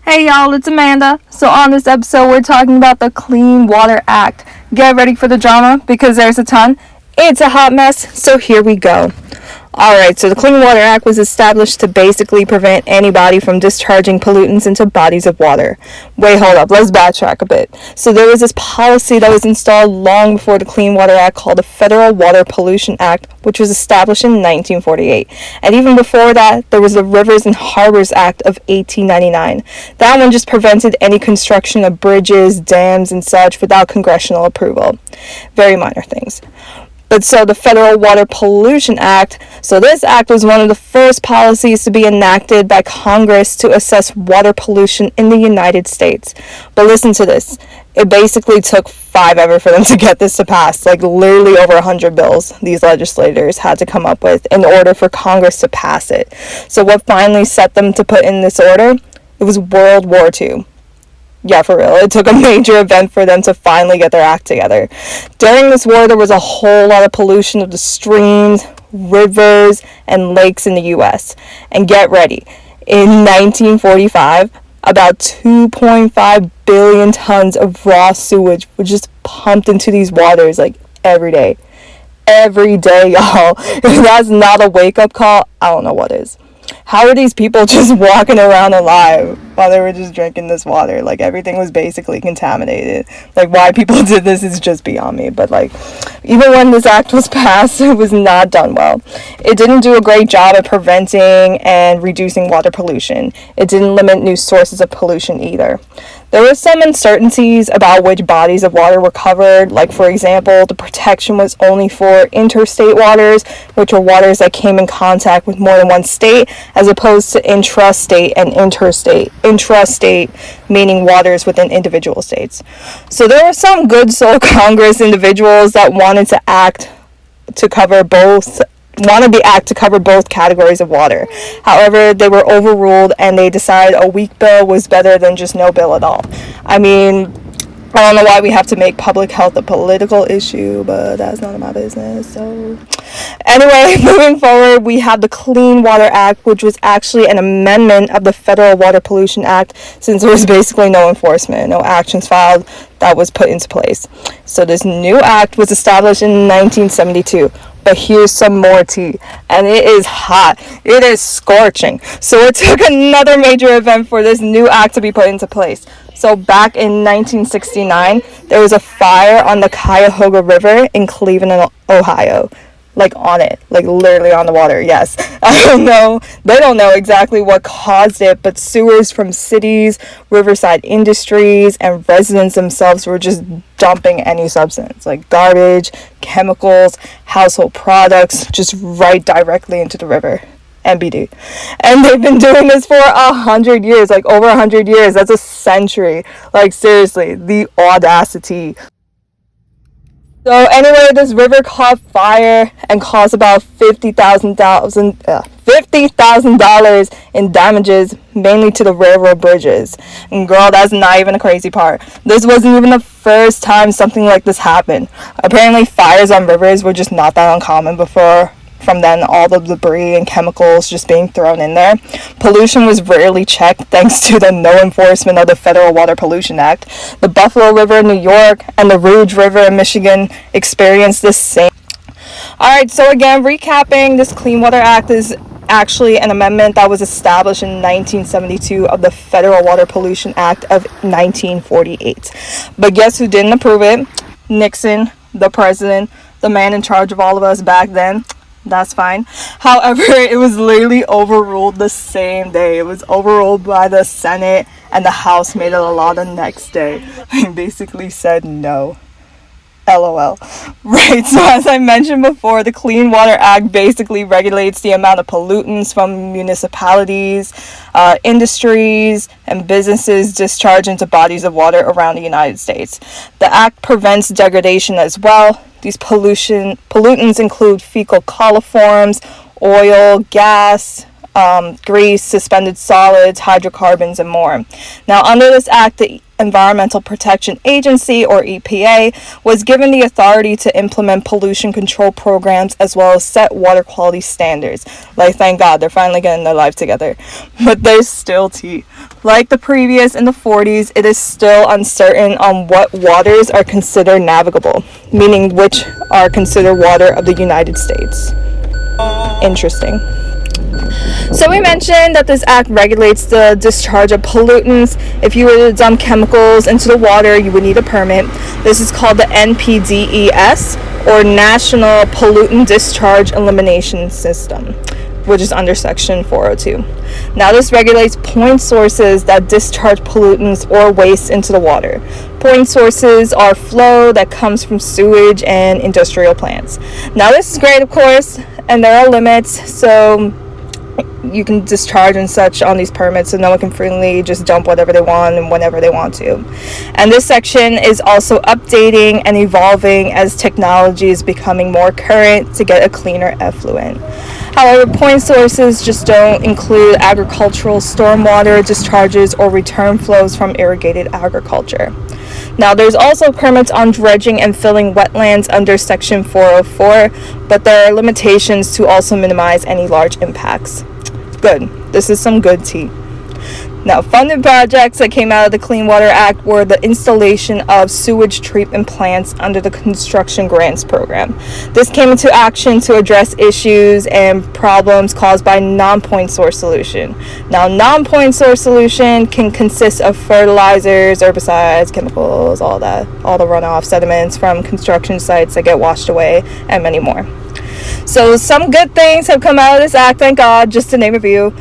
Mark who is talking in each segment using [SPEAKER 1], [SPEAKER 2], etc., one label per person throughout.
[SPEAKER 1] Hey y'all, it's Amanda. So on this episode, we're talking about the Clean Water Act. Get ready for the drama because there's a ton. It's a hot mess, so here we go. Alright, so the Clean Water Act was established to basically prevent anybody from discharging pollutants into bodies of water. Wait, hold up, let's backtrack a bit. So there was this policy that was installed long before the Clean Water Act called the Federal Water Pollution Act, which was established in 1948. And even before that, there was the Rivers and Harbors Act of 1899. That one just prevented any construction of bridges, dams, and such without congressional approval. Very minor things. But so the Federal Water Pollution Act, so this act was one of the first policies to be enacted by Congress to assess water pollution in the United States. But listen to this. It basically took forever for them to get this to pass. Like literally over 100 bills these legislators had to come up with in order for Congress to pass it. So what finally set them to put in this order? It was World War II. Yeah, for real. It took a major event for them to finally get their act together. During this war, there was a whole lot of pollution of the streams, rivers, and lakes in the U.S. And get ready. In 1945, about 2.5 billion tons of raw sewage was just pumped into these waters like every day. Every day, y'all. If that's not a wake-up call, I don't know what is. How are these people just walking around alive while they were just drinking this water? Like, everything was basically contaminated. Like, why people did this is just beyond me. But, like, even when this act was passed, it was not done well. It didn't do a great job at preventing and reducing water pollution. It didn't limit new sources of pollution either. There were some uncertainties about which bodies of water were covered. Like, for example, the protection was only for interstate waters, which were waters that came in contact with more than one state, as opposed to intrastate and interstate. Intrastate meaning waters within individual states. So there were some good soul Congress individuals that wanted the act to cover both categories of water. However, they were overruled and they decided a weak bill was better than just no bill at all. I mean, I don't know why we have to make public health a political issue, but that's none of my business. So anyway, moving forward, we have the Clean Water Act, which was actually an amendment of the Federal Water Pollution Act, since there was basically no enforcement, no actions filed that was put into place. So this new act was established in 1972. But here's some more tea, and it is hot. It is scorching. So it took another major event for this new act to be put into place. So back in 1969, there was a fire on the Cuyahoga River in Cleveland, Ohio. Like on it, like literally on the water, yes. I don't know, they don't know exactly what caused it, but sewers from cities, riverside industries, and residents themselves were just dumping any substance, like garbage, chemicals, household products, just right directly into the river. NBD. And they've been doing this for 100 years, like over 100 years. That's a century. Like seriously, the audacity. So anyway, this river caught fire and caused about $50,000 in damages, mainly to the railroad bridges. And girl, that's not even the crazy part. This wasn't even the first time something like this happened. Apparently, fires on rivers were just not that uncommon before. From then, all the debris and chemicals just being thrown in there. Pollution was rarely checked thanks to the no enforcement of the Federal Water Pollution Act. The Buffalo River in New York and the Rouge River in Michigan experienced this same. Alright, so again, recapping, this Clean Water Act is actually an amendment that was established in 1972 of the Federal Water Pollution Act of 1948. But guess who didn't approve it? Nixon, the president, the man in charge of all of us back then. That's fine. However, it was literally overruled the same day. It was overruled by the Senate, and the House made it a law the next day. They basically said no. LOL. Right, so as I mentioned before, the Clean Water Act basically regulates the amount of pollutants from municipalities, industries, and businesses discharged into bodies of water around the United States. The act prevents degradation as well. These pollutants include fecal coliforms, oil, gas, grease, suspended solids, hydrocarbons, and more. Now, under this act, the Environmental Protection Agency, or EPA, was given the authority to implement pollution control programs as well as set water quality standards. Like, thank God, they're finally getting their life together. But there's still tea. Like the previous in the 40s, it is still uncertain on what waters are considered navigable, meaning which are considered water of the United States. Interesting. So we mentioned that this act regulates the discharge of pollutants. If you were to dump chemicals into the water, you would need a permit. This is called the NPDES, or National Pollutant Discharge Elimination System, which is under Section 402. Now, this regulates point sources that discharge pollutants or waste into the water. Point sources are flow that comes from sewage and industrial plants. Now, this is great, of course, and there are limits, so you can discharge and such on these permits, so no one can freely just dump whatever they want and whenever they want to. And this section is also updating and evolving as technology is becoming more current to get a cleaner effluent. However, point sources just don't include agricultural stormwater discharges or return flows from irrigated agriculture. Now, there's also permits on dredging and filling wetlands under Section 404, but there are limitations to also minimize any large impacts. Good. This is some good tea. Now, funded projects that came out of the Clean Water Act were the installation of sewage treatment plants under the Construction Grants Program. This came into action to address issues and problems caused by non-point source solution. Now, non-point source solution can consist of fertilizers, herbicides, chemicals, all the runoff sediments from construction sites that get washed away, and many more. So some good things have come out of this act, thank God, just to name a few.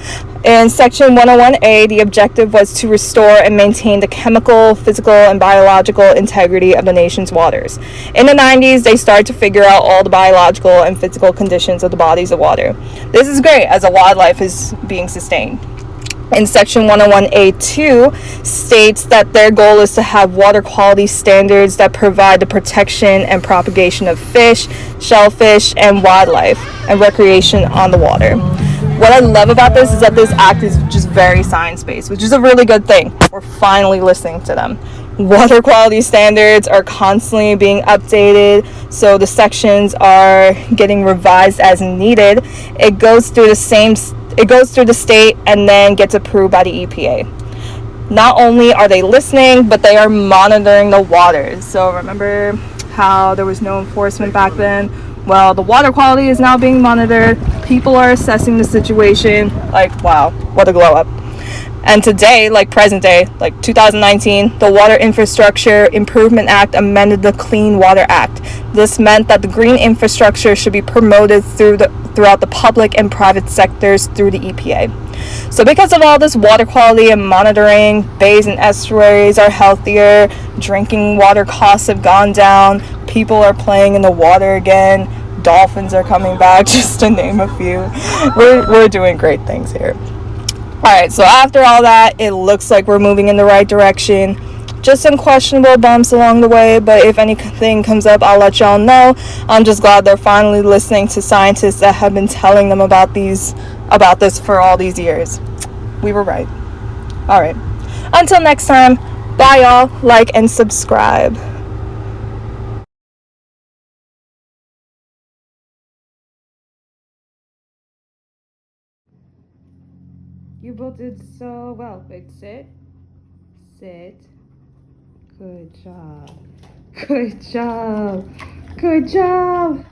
[SPEAKER 1] In Section 101A, the objective was to restore and maintain the chemical, physical, and biological integrity of the nation's waters. In the 90s, they started to figure out all the biological and physical conditions of the bodies of water. This is great as a wildlife is being sustained. In Section 101A2 states that their goal is to have water quality standards that provide the protection and propagation of fish, shellfish, and wildlife, and recreation on the water. What I love about this is that this act is just very science-based, which is a really good thing. We're finally listening to them. Water quality standards are constantly being updated, so the sections are getting revised as needed. It goes through the state and then gets approved by the EPA. Not only are they listening, but they are monitoring the waters. So remember how there was no enforcement back then? Well, the water quality is now being monitored. People are assessing the situation. Like, wow, what a glow up. And today, like present day, like 2019, the Water Infrastructure Improvement Act amended the Clean Water Act. This meant that the green infrastructure should be promoted throughout the public and private sectors through the EPA. So because of all this water quality and monitoring, bays and estuaries are healthier, drinking water costs have gone down, people are playing in the water again, dolphins are coming back, just to name a few. We're doing great things here. Alright, so after all that, it looks like we're moving in the right direction. Just some questionable bumps along the way, but if anything comes up, I'll let y'all know. I'm just glad they're finally listening to scientists that have been telling them about this for all these years. We were right. Alright, until next time, bye y'all, like and subscribe. You both did so well. Wait, sit. Good job. Good job.